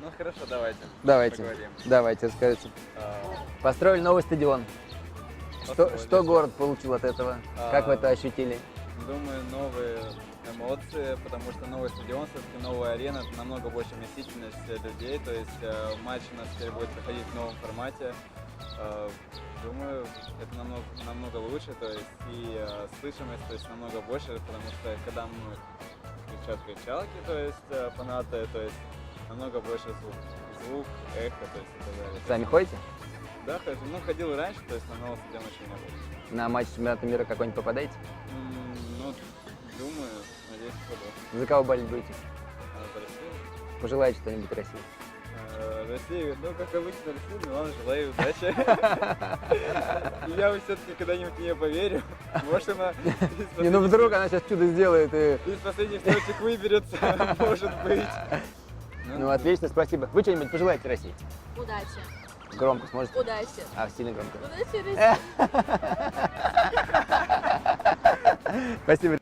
Ну хорошо, давайте. Давайте, Поговорим. давайте, расскажите. А, Построили новый стадион. Построили. Что город получил от этого? Как вы это ощутили? Думаю, новые эмоции, потому что новый стадион, все-таки новая арена, намного больше вместительность людей, то есть матч у нас теперь будет проходить в новом формате. Думаю, это намного лучше, то есть и слышимость, то есть намного больше, потому что когда мы кричат кричалки, то есть фанаты, то есть намного больше звук, эхо, то есть и так далее. Сами ходите? Да, хожу. Ну, ходил и раньше, то есть на новом стадионе еще не был. На матч чемпионата мира какой-нибудь попадаете? Ну, думаю, надеюсь, буду. За кого болеть будете? За Россию. Пожелайте что-нибудь России. Россию, ну, как обычно, Россию, Милану желаю удачи. Я все-таки когда-нибудь в нее поверю. Может, она Не, ну вдруг она сейчас чудо сделает и... из последних строчек выберется, может быть. Ну, отлично, спасибо. Вы что-нибудь пожелаете России? Удачи. Громко сможете? Удачи. А, сильно громко. Удачи, Россия. Спасибо.